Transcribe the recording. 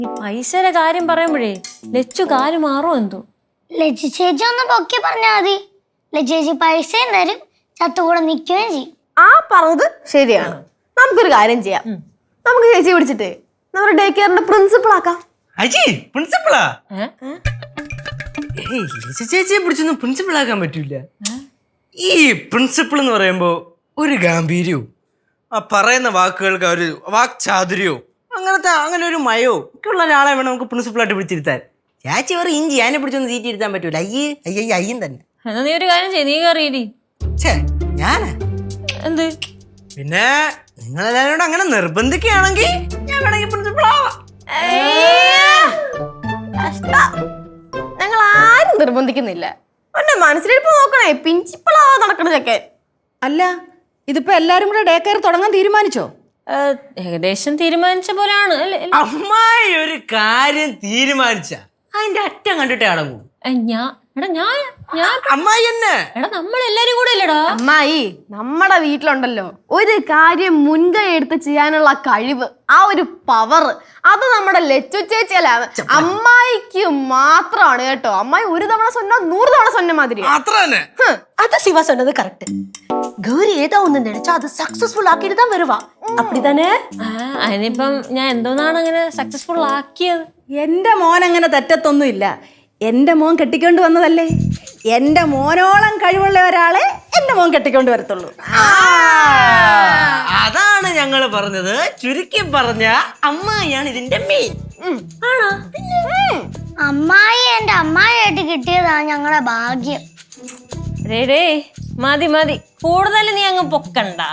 ഈ പൈസയുടെ കാര്യം പറയുമ്പോഴേ ലച്ചു കാര്യം മാറും എന്തോ. ലച്ചു ചേച്ചി ഒന്ന് പൊക്കി പറഞ്ഞാൽ മതി. ലച്ചു ചേച്ചി പൈസയും തരും, ചത്തുകൂടെ നിൽക്കുകയും ചെയ്യും. ആ പറഞ്ഞത് ശരിയാണ്. നമുക്കൊരു കാര്യം ചെയ്യാം. നമുക്ക് ചേച്ചി പിടിച്ചിട്ട് നമ്മുടെ ഡേ കെയറിന്റെ പ്രിൻസിപ്പൾ ആക്കാം. അജി പ്രിൻസിപ്പളാ? ചേച്ചിയെ പിടിച്ചൊന്നും പ്രിൻസിപ്പൾ ആക്കാൻ പറ്റൂല. ഈ പ്രിൻസിപ്പൾ എന്ന് പറയുമ്പോ ഒരു ഗാംഭീര്യവും ആ പറയുന്ന വാക്കുകൾക്ക് ഒരു വാക്ചാതുര്യവും അങ്ങനെ ഒരു മയോ ഒക്കെ ഉള്ള ഒരാളെ വേണം നമുക്ക് പ്രിൻസിപ്പളായിട്ട് പിടിച്ചിരുത്താൻ. ചേച്ചി വേറെ ഇഞ്ചി അതിനെ പിടിച്ചൊന്നും സീറ്റ് ഇരുത്താൻ പറ്റൂല. അയ്യും തന്നെ. എന്നാ നീ ഒരു കാര്യം ചെയ്യ്, നീ കയറിയിടി. ഛേ ഞാനാ എന്ത്? പിന്നെ നിങ്ങളെല്ലാവരോടും അങ്ങനെ നിർബന്ധിക്കുകയാണെങ്കിൽ ഞാൻ വേണമെങ്കിൽ പ്രിൻസിപ്പൾ ആവാം. ഞങ്ങൾ ആരും നിർബന്ധിക്കുന്നില്ല. എന്നെ മനസ്സിലിരിപ്പ് നോക്കണേ, പ്രിൻസിപ്പളാവാ നടക്കണതൊക്കെ. അല്ല, ഇതിപ്പോ എല്ലാരും കൂടെ ഡേ കെയർ തുടങ്ങാൻ തീരുമാനിച്ചോ? ഏകദേശം തീരുമാനിച്ച പോലെയാണ്. അമ്മായി ഒരു കാര്യം തീരുമാനിച്ച അതിന്റെ അറ്റം കണ്ടിട്ടേ അടങ്ങൂ. അമ്മായി തന്നെ. എടാ നമ്മളെല്ലാരും കൂടെ ഇല്ലടാ. അമ്മായി, നമ്മുടെ വീട്ടിലുണ്ടല്ലോ ഒരു കാര്യം മുൻകൈ എടുത്ത് ചെയ്യാനുള്ള കഴിവ്, ആ ഒരു പവർ, അത് നമ്മുടെ ലച്ചു ചേച്ചിയല്ലാണ്. അമ്മായിക്ക് മാത്രമാണ് കേട്ടോ. അമ്മായി ഒരു തവണ சொன்னா 100 തവണ சொன்ன മാതിരി. அத சிவா சொன்னது கரெக்ட். கௌரி ஏதோ ஒண்ணு நினைச்சா அது சக்சஸ்ஃபுல் ஆக்கிட்டு தான் வருவா. அப்படிதானே? അതിനിപ്പം ഞാൻ എന്തോന്നാണ് അങ്ങനെ സക്സസ്ഫുൾ ആക്കിയത്? എന്റെ മോൻ അങ്ങനെ തെറ്റത്തൊന്നും ഇല്ല. എന്റെ മോൻ കെട്ടിക്കൊണ്ട് വന്നതല്ലേ. എന്റെ മോനോളം കഴിവുള്ള ഒരാളെ എന്റെ മോൻ കെട്ടിക്കൊണ്ട് വരത്തുള്ളൂ. അതാണ് ഞങ്ങൾ പറഞ്ഞത്. ചുരുക്കി പറഞ്ഞ അമ്മായിയാണ് ഇതിന്റെ മെയിൻ. അമ്മായി എന്റെ അമ്മായിയായിട്ട് കിട്ടിയതാണ് ഞങ്ങളുടെ ഭാഗ്യം. മതി കൂടുതൽ നീ അങ്ങ് പൊക്കണ്ട.